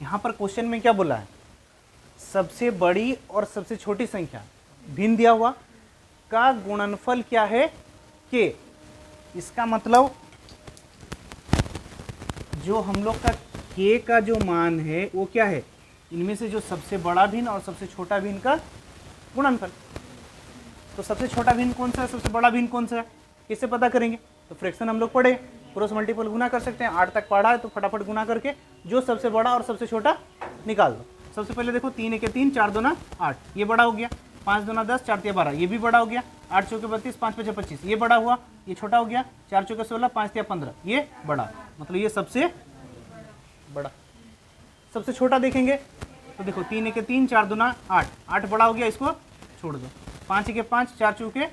यहाँ पर क्वेश्चन में क्या बोला है, सबसे बड़ी और सबसे छोटी संख्या भिन्न दिया हुआ का गुणनफल क्या है के। इसका मतलब जो हम लोग का के का जो मान है वो क्या है, इनमें से जो सबसे बड़ा भिन्न और सबसे छोटा भिन्न का गुणनफल। तो सबसे छोटा भिन्न कौन सा है, सबसे बड़ा भिन्न कौन सा है, किससे पता करेंगे। तो फ्रैक्शन हम लोग पढ़े, क्रॉस मल्टीपल गुना कर सकते हैं, 8 तक पढ़ा है तो फटाफट गुना करके जो सबसे बड़ा और सबसे छोटा निकाल दो। सबसे पहले देखो 3 1 3, 4 2 8, ये बड़ा हो गया। 5 2 10, 4 3 12, ये भी बड़ा हो गया। 8 चौके 32, 5 5 25, ये बड़ा हुआ, ये छोटा हो गया। 4 चौके 16, 5 3 15, ये बड़ा, मतलब ये सबसे बड़ा। सबसे छोटा देखेंगे तो देखो 3 1 3, 4 2 8, 8 बड़ा हो गया, इसको छोड़ दो। 5 1 5, 4 चौके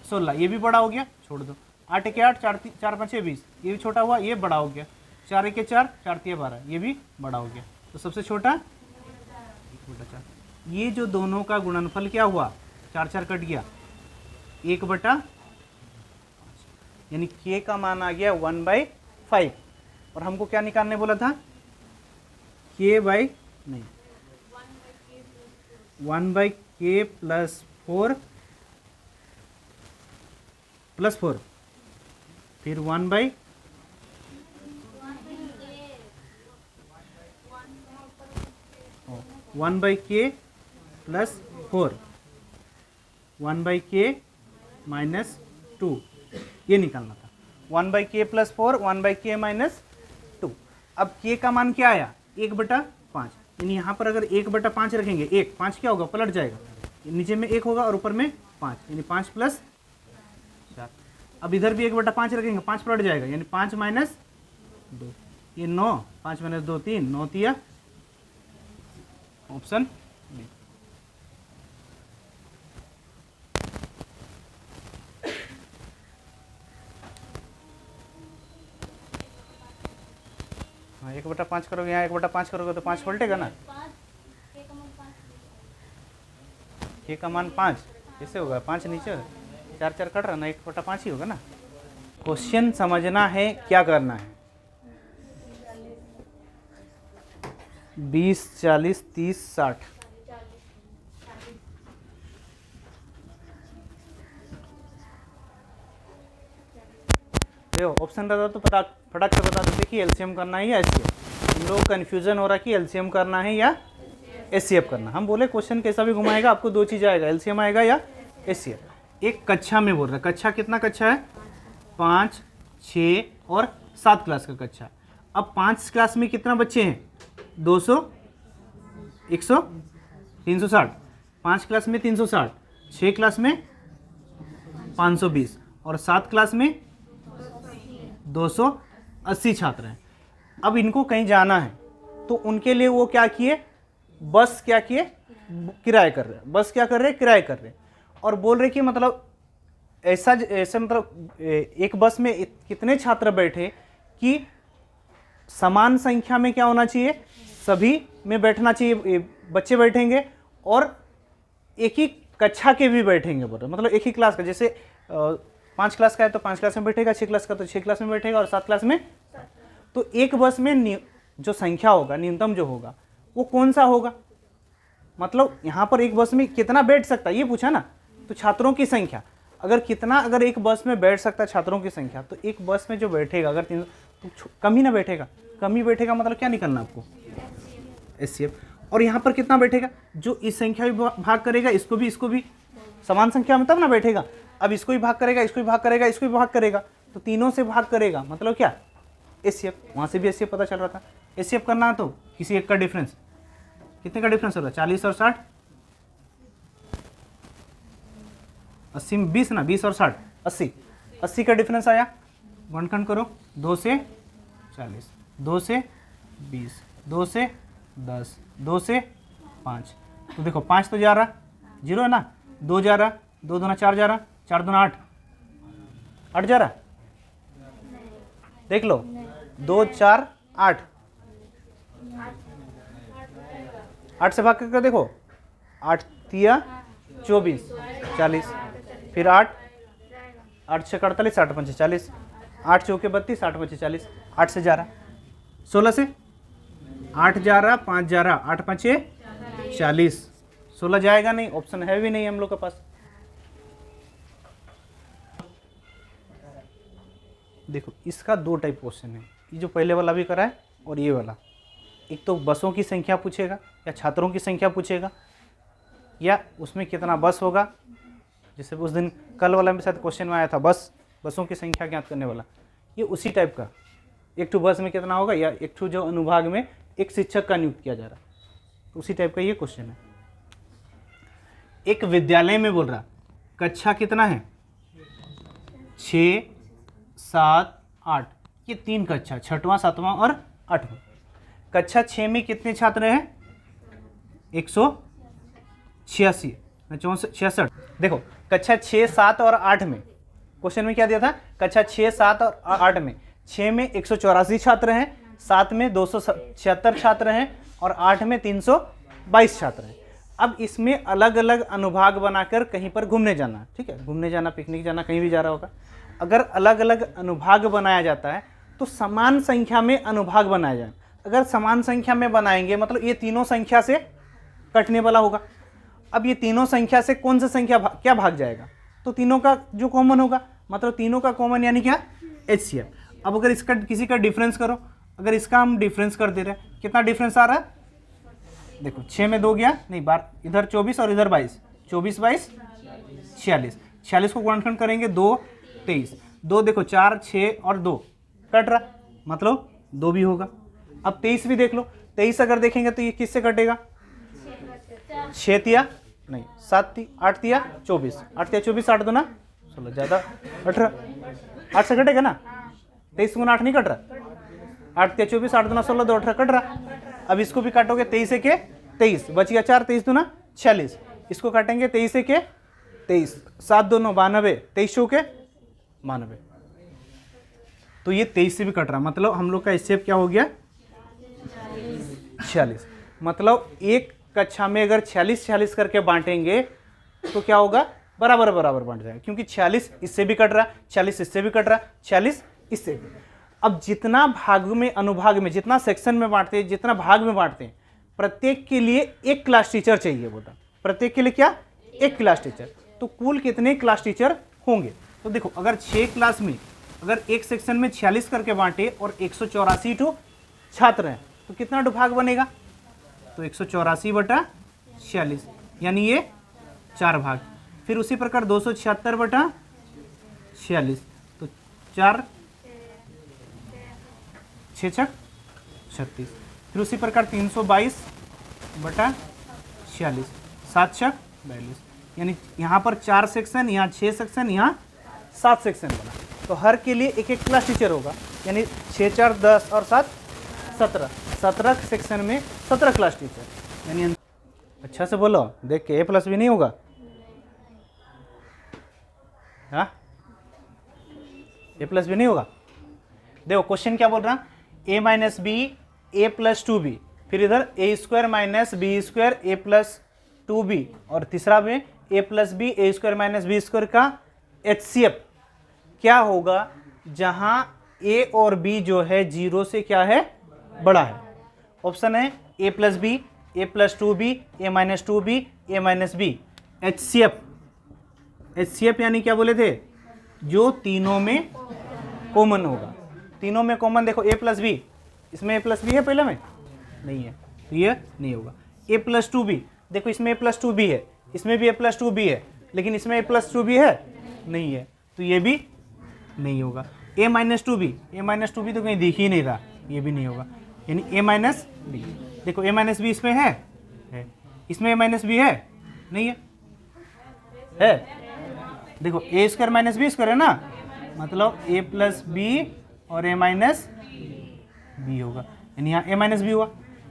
16, ये भी बड़ा हो गया, छोड़ दो। 8 1 8, 4 5 20, ये भी छोटा हुआ, ये बड़ा हो गया। 4 1 4, 4 3 12, ये भी बड़ा हो गया। तो सबसे छोटा 1/4। ये जो दोनों का गुणनफल क्या हुआ, 4 4 कट गया, 1/5, यानी के का मान आ गया 1/5। और हमको क्या निकालने बोला था, के बाई नहीं 1/k +4 फिर 1/k +4 1/k -2, ये निकालना था। 1/k +4 1/k -2। अब k का मान क्या आया, 1/5, यानी यहाँ पर अगर 1/5 रखेंगे, 5 क्या होगा, पलट जाएगा, नीचे में 1 होगा और ऊपर में 5, यानी 5 + 4। अब इधर भी 1/5 रखेंगे, 5 पलट जाएगा, यानी 5 - 2, ये 9, 5 - 2 3, 9 तिया, ऑप्शन बी। हाँ 1/5 करोगे, यहाँ 1/5 करोगे तो 5 पलटेगा ना। के का मान 5 कैसे होगा, 5 नीचे 4 4 कट रहा ना, 1/5 ही होगा ना। क्वेश्चन समझना है, क्या करना है। 20 40 30 60, देखो ऑप्शन रहता तो पता फटाक से बता देते कि एलसीएम करना है या एचसीएफ। इन लोगों को कन्फ्यूजन हो रहा है कि एलसीएम करना है या एचसीएफ करना। हम बोले क्वेश्चन कैसा भी घुमाएगा आपको 2 चीज़ आएगा, एलसीएम आएगा या एचसीएफ। एक कक्षा में बोल रहा है, कक्षा कितना कक्षा है, 5 6 और 7 क्लास का कक्षा। अब 5 क्लास में कितना बच्चे हैं, 200 100 360, 5 क्लास में 360, 6 क्लास में 520 और 7 क्लास में 280 छात्र हैं। अब इनको कहीं जाना है तो उनके लिए वो क्या किए, बस क्या किए, किराए कर रहे हैं, बस क्या कर रहे हैं, किराए कर रहे हैं। और बोल रहे कि मतलब ऐसा मतलब एक बस में कितने छात्र बैठे कि समान संख्या में क्या होना चाहिए, सभी में बैठना चाहिए, बच्चे बैठेंगे और एक ही कक्षा के भी बैठेंगे, बोल रहे मतलब एक ही क्लास का, जैसे 5 क्लास का है तो 5 क्लास में बैठेगा, 6 क्लास का तो 6 क्लास में बैठेगा और 7 क्लास में। तो एक बस में जो संख्या होगा, न्यूनतम जो होगा वो कौन सा होगा, मतलब यहाँ पर एक बस में कितना बैठ सकता है ये पूछा ना। तो छात्रों की संख्या अगर एक बस में बैठ सकता है छात्रों की संख्या, तो एक बस में जो बैठेगा अगर 300 तो कम ही ना बैठेगा, कम ही बैठेगा, मतलब क्या निकलना आपको, एचसीएफ। और यहाँ पर कितना बैठेगा, जो इस संख्या भी भाग करेगा, इसको भी समान संख्या में तब ना बैठेगा। अब इसको भी भाग करेगा, इसको भी भाग करेगा, इसको भी भाग करेगा, तो तीनों से भाग करेगा, मतलब क्या, एचसीएफ। वहाँ से भी एचसीएफ पता चल रहा था। एचसीएफ करना है तो किसी एक का डिफरेंस, कितने का डिफरेंस हो रहा है, 40 और 60, 80 में 20 ना, 20 और 60 80 का डिफरेंस आया। गुणनखंड करो, 2 से 40, 2 से 20, 2 से 10, 2 से 5, तो देखो 5 तो जा रहा, 0 है ना, 2 जा रहा, 2 दूना 4 जा रहा, 4 दूना 8, 8 जा रहा, देख लो, 2 4 8, 8 से भाग करके देखो, 8 तिया 24 40, फिर 8 6 48, 8 5 40, 8 चौके 32, 8 5 40, 8 से जा रहा, 16 से 8 जा रहा, 5 जा रहा, 8 5 40, 16 जाएगा नहीं, ऑप्शन है भी नहीं हम लोग के पास। देखो इसका दो टाइप क्वेश्चन है, ये जो पहले वाला भी करा है और ये वाला। एक तो बसों की संख्या पूछेगा या छात्रों की संख्या पूछेगा, या उसमें कितना बस होगा, जैसे उस दिन कल वाला मेरे साथ क्वेश्चन में आया था बसों की संख्या ज्ञात करने वाला, ये उसी टाइप का। एक ठो बस में कितना होगा, या एक ठो जो अनुभाग में एक शिक्षक का नियुक्त किया जा रहा, तो उसी टाइप का ये क्वेश्चन है। एक विद्यालय में बोल रहा कक्षा कितना है, 6 7 8, ये 3 कक्षा, 6वां 7वां और 8वां। कक्षा 6 में कितने छात्र हैं, 186 66। देखो कक्षा 6 7 और 8 में क्वेश्चन में क्या दिया था, कक्षा 6 7 और 8 में 6 में 184 छात्र हैं, 7 में 276 छात्र हैं और 8 में 322 छात्र हैं। अब इसमें अलग अलग अनुभाग बनाकर कहीं पर घूमने जाना, ठीक है, घूमने जाना, पिकनिक जाना, कहीं भी जा रहा होगा। अगर अलग अलग अनुभाग बनाया जाता है तो समान संख्या में अनुभाग बनाया जाए। अगर समान संख्या में बनाएंगे मतलब ये तीनों संख्या से कटने वाला होगा। अब ये तीनों संख्या से कौन सा संख्या क्या भाग जाएगा, तो तीनों का जो कॉमन होगा, मतलब तीनों का कॉमन यानी क्या, HCF। अब अगर इसका किसी का डिफरेंस करो, अगर इसका हम डिफरेंस कर दे रहे हैं, कितना डिफरेंस आ रहा है, देखो 6 में 2 गया, नहीं बार इधर 24 और इधर 22, 24 22 46, 46 को गुणनखंड करेंगे 2 23, 2 देखो 4 6 और 2 कट रहा, मतलब 2 भी होगा। अब 23 भी देख लो, 23 अगर देखेंगे तो ये किससे कटेगा, 6 तिया नहीं 7 ती 8 तिया 24, 8 तिया 24, 8 दूना 16, ज़्यादा 18, 8 से कटेगा ना, 23 गुना 8 नहीं कट रहा, 8 तिया 24, 8 दूना 16, 2 18 कट रहा। अब इसको भी काटोगे 23 से के 23, बच गया 4, 23 दूना 46, इसको काटेंगे 23 से के 23, 7 2 9 92, 23 चौके 92, तो ये 23 से भी कट रहा, मतलब हम लोग का HCF क्या हो गया, 46। मतलब एक कक्षा में अगर 46 करके बांटेंगे तो क्या होगा, बराबर बराबर बांट जाएगा, क्योंकि 46 इससे भी कट रहा, 46 इससे भी कट रहा, 46 इससे भी। अब जितना भाग में अनुभाग में जितना सेक्शन में बांटते हैं, जितना भाग में बांटते हैं, प्रत्येक के लिए एक क्लास टीचर चाहिए बोला, प्रत्येक के लिए क्या, एक क्लास टीचर। तो कुल कितने क्लास टीचर होंगे, तो देखो अगर 6 क्लास में अगर एक सेक्शन में 46 करके बांटे और 184 टू छात्र हैं तो कितना विभाग बनेगा, तो 184 बटा 46 यानी ये 4 भाग। फिर उसी प्रकार 276 बटा 46 तो 4 6 छक 36। फिर उसी प्रकार 322 बटा 46 7 छक 42, यानी यहाँ पर 4 सेक्शन, यहाँ 6 सेक्शन, यहाँ 7 सेक्शन बना। तो हर के लिए एक एक क्लास टीचर होगा, यानी 6 4 10 और 7 17 सेक्शन में 17 क्लास टीचर, यानी अच्छा से बोलो, देख के A+ भी नहीं होगा, हाँ A+ भी नहीं होगा। देखो क्वेश्चन क्या बोल रहा, A - B A + 2B, फिर इधर A² - B² A + 2B, और तीसरा में A + B A² - B² का HCF क्या होगा, जहां A और B जो है 0 से क्या है, बड़ा है। ऑप्शन है A + B A + 2B A - 2B A - B। HCF यानी क्या बोले थे, जो तीनों में कॉमन होगा। तीनों में कॉमन देखो A + B, इसमें A + B है पहले में नहीं है, तो ये नहीं होगा। A + 2B, देखो इसमें A + 2B है, इसमें भी A + 2B है, लेकिन इसमें A + 2B है नहीं है, तो ये भी नहीं होगा। A - 2B तो कहीं दिख ही नहीं रहा, ये भी नहीं होगा, यानी A - B। देखो A - B इसमें है, इसमें A - B है नहीं है, देखो A² - B² है ना, मतलब A + B और A - B होगा, यानी यहाँ A - B हुआ।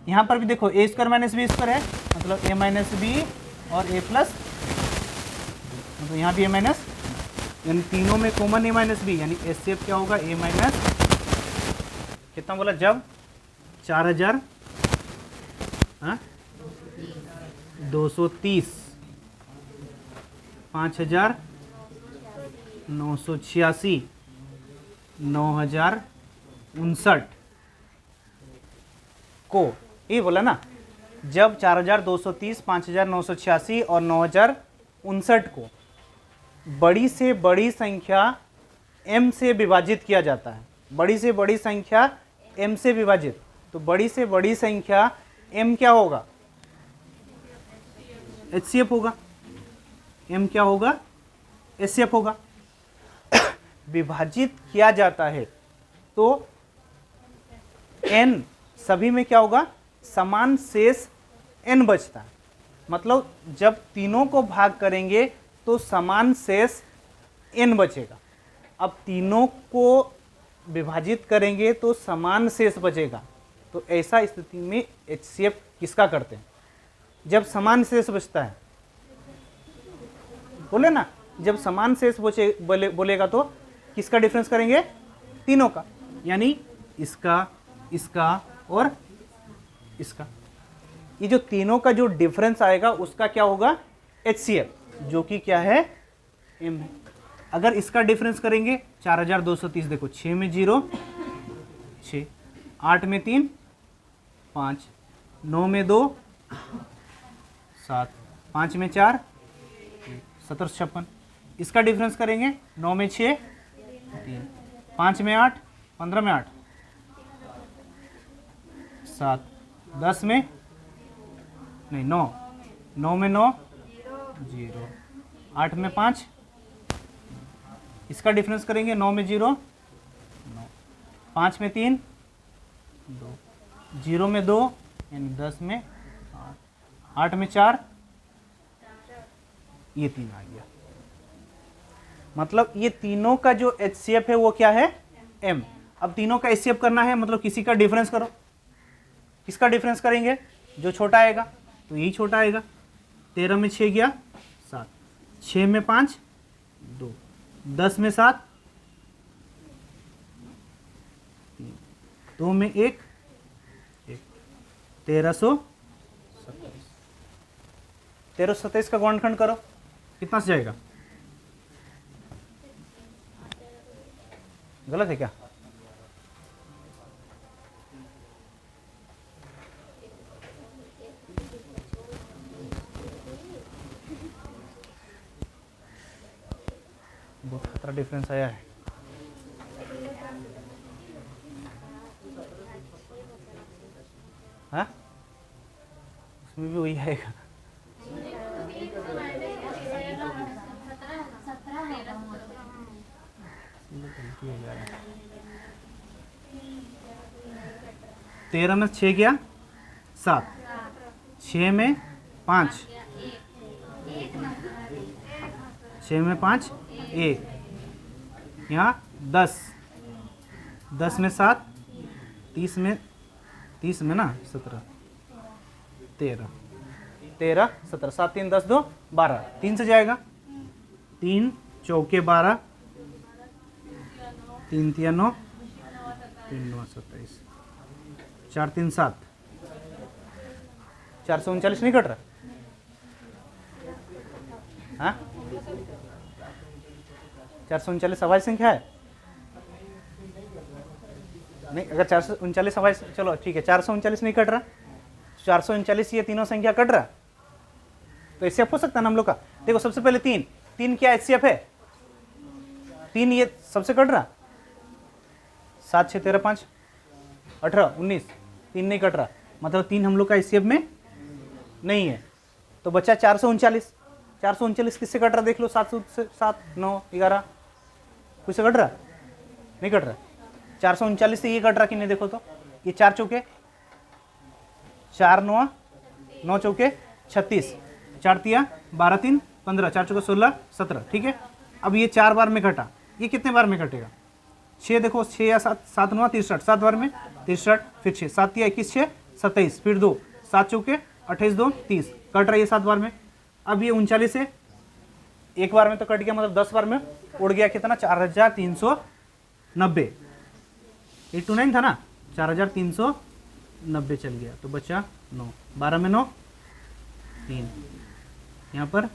यहाँ पर भी देखो A² - B² है, मतलब A - B और A +, मतलब यहाँ भी A-, यानी तीनों में कॉमन A - B, यानी HCF क्या होगा, A- कितना बोला, जब 4000 230 5986 9059 को ये बोला ना, जब 4230, 5986 और 9059 को बड़ी से बड़ी संख्या m से विभाजित किया जाता है, बड़ी से बड़ी संख्या m से विभाजित, तो बड़ी से बड़ी संख्या m क्या होगा, HCF होगा, m क्या होगा, HCF होगा। विभाजित किया जाता है तो n सभी में क्या होगा, समान शेष n बचता है, मतलब जब तीनों को भाग करेंगे तो समान शेष n बचेगा। अब तीनों को विभाजित करेंगे तो समान शेष बचेगा, तो ऐसा स्थिति में HCF किसका करते हैं, जब समान शेष बचता है, बोले ना, जब समान शेष बोलेगा तो किसका डिफरेंस करेंगे, तीनों का, यानी इसका, इसका और इसका, ये जो तीनों का जो डिफरेंस आएगा उसका क्या होगा, HCF, जो कि क्या है, m है। अगर इसका डिफरेंस करेंगे 4230, देखो 6 में 0 6, 8 में 3 5, 9 में 2 7, 5 में 4 1756, इसका डिफरेंस करेंगे 9 में 6 3, 5 में 8 15 में 8 7, 10 में नहीं 9, 9 में 9 0, 8 में 5, इसका डिफरेंस करेंगे 9 में 0 9, 5 में 3 2, 0 में 2 यानी 10 में 8 में 4, ये 3 आ गया। मतलब ये तीनों का जो HCF है वो क्या है, m। अब तीनों का HCF करना है, मतलब किसी का डिफरेंस करो, किसका डिफरेंस करेंगे, जो छोटा आएगा तो यही छोटा आएगा। 13 में 6 गया 7, 6 में 5 2, 10 में 7 3, 2 में 1 1327 का गुणनखंड करो, कितना से जाएगा, गलत है क्या, बहुत खतरा डिफरेंस आया है। हाँ, उसमें भी वही आएगा। तेरह में 6 गया 7, 6 में 5, 6 में 5 1, यहाँ 10, 10 में 7 30 में ना 17 13 17 7 3 10 2 12, 3 से जाएगा, 3 चौके 12 3 3 9 3 9 27 4 3 7 439 नहीं कट रहा, हाँ 439 अभाज्य संख्या है नहीं, अगर 439 अभाज्य, चलो ठीक है 439 नहीं कट रहा, 439 ये तीनों संख्या कट रहा, तो HCF हो सकता है ना हम लोग का। देखो सबसे पहले 3 क्या HCF है, 3 ये सबसे कट रहा, 7 6 13 5 18 19, 3 नहीं कट रहा, मतलब 3 हम लोग का HCF में नहीं है, तो बच्चा 439 किससे कट रहा, देख लो 7 से 7 9 11 कुछ से कट रहा, नहीं कट रहा, 439 से ये कट रहा कि नहीं, देखो तो ये 4 चौके 4 9 9 चौके 36, 4 तिया 12 3 15, 4 चौके 16 17, ठीक है। अब ये 4 बार में कटा, ये कितने बार में कटेगा, 6 देखो 6 या 7 7 9 63, 7 बार में 63, फिर 6 7 या 21 6 27, फिर 2 7 चौके 28 2 30, कट रहा है ये 7 बार में। अब ये 39 है, एक बार में तो कट गया, मतलब 10 बार में उड़ गया कितना, 4390, 829 था ना, 4390 चल गया, तो बचा 9, 12 में 9 3, यहाँ पर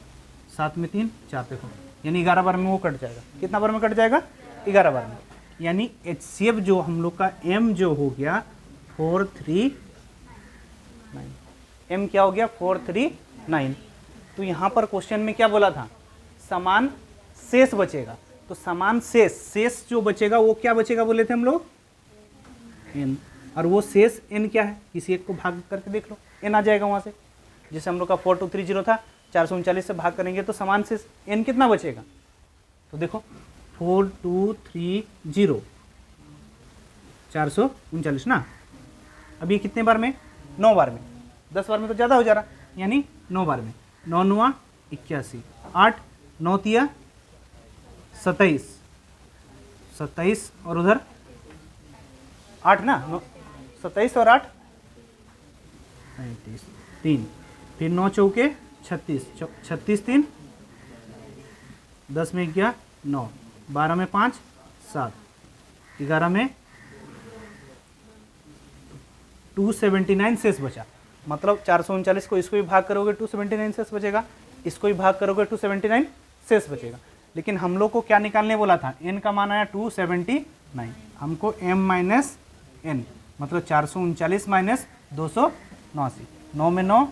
7 में 3 4, देखो यानी 11 बार में वो कट जाएगा, कितना बार में कट जाएगा, 11 बार में, यानी HCF जो हम लोग का M जो हो गया 43 m क्या हो गया 439। तो यहाँ पर क्वेश्चन में क्या बोला था, समान शेष बचेगा। तो समान शेष जो बचेगा वो क्या बचेगा बोले थे हम लोग, n। और वो शेष n क्या है, किसी एक को भाग करके देख लो, n आ जाएगा वहाँ से। जैसे हम लोग का 4230 था, 439 से भाग करेंगे तो समान शेष n कितना बचेगा। तो देखो 4230 439 ना। अब ये कितने बार में, 9 बार में। 10 बार में तो ज़्यादा हो जा रहा, यानी 9 बार में। 9 9 81, 8 9 3 27, 27 और उधर 8 ना, 27 और 8 35, 3, फिर 9 चौके 36, 36 3, 10 में 11 9, 12 में 5 7, 11 में 279 शेष बचा। मतलब 439 को इसको भी भाग करोगे 279 शेष बचेगा, इसको भी भाग करोगे 279 शेष बचेगा। लेकिन हम लोग को क्या निकालने बोला था, n का मान आया 279, हमको m माइनस n मतलब 439 माइनस 289। 9 में 9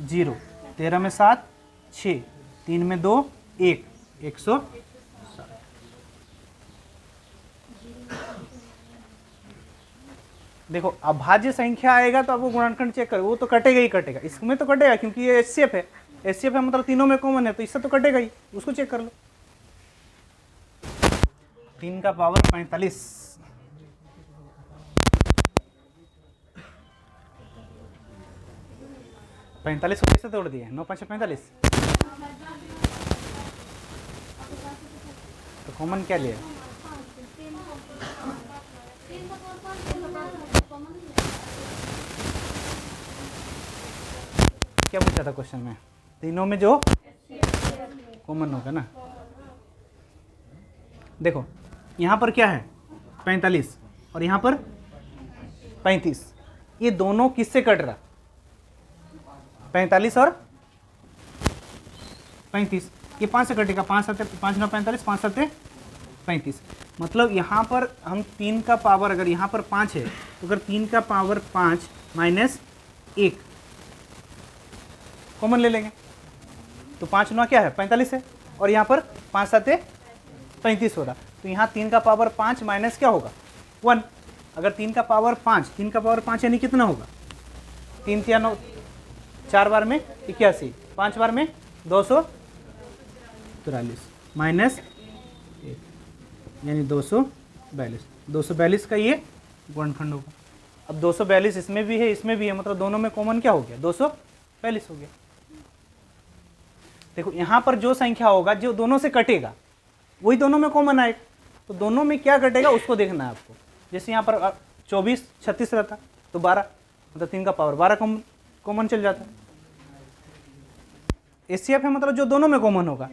0, 13 में 7 6, 3 में 2 1, 160। देखो अभाज्य संख्या आएगा तो आपको गुणनखंड चेक करो, वो तो कटेगा ही कटेगा, इसमें तो कटेगा क्योंकि ये एचसीएफ है। एचसीएफ है मतलब तीनों में कॉमन है, तो इससे तो कटेगा ही, उसको चेक कर लो। 3 का पावर 45, पैंतालीस को कैसे तोड़ दिए, 9 5 45, तो कॉमन क्या लिया, क्या पूछा था क्वेश्चन में, तीनों में जो कॉमन होगा ना। देखो यहाँ पर क्या है 45 और यहाँ पर 35, ये दोनों किससे कट रहा, 45 और 35, ये 5 से कटेगा, 5 7 5 9 45, 5 7 35। मतलब यहाँ पर हम 3 का पावर, अगर यहाँ पर 5 है तो अगर 3 का पावर 5 माइनस 1 कॉमन ले लेंगे तो 5 9 क्या है 45 है, और यहाँ पर 5 7 35 हो रहा। तो यहाँ 3 का पावर 5 माइनस क्या होगा 1। अगर 3 का पावर 5, 3 का पावर 5 यानी कितना होगा, 3 3 9, 4 बार में 81, 5 बार में 243 माइनस 1 यानी 242। 242 का ये गुणनखंड होगा। अब 242 इसमें भी है इसमें भी है, मतलब दोनों में कॉमन क्या हो गया 242 हो गया। देखो यहाँ पर जो संख्या होगा जो दोनों से कटेगा वही दोनों में कॉमन आएगा। तो दोनों में क्या कटेगा उसको देखना है आपको। जैसे यहाँ पर 24 36 रहता तो 12, मतलब 3 का पावर 12 कॉमन चल जाता है। एचसीएफ है मतलब जो दोनों में कॉमन होगा।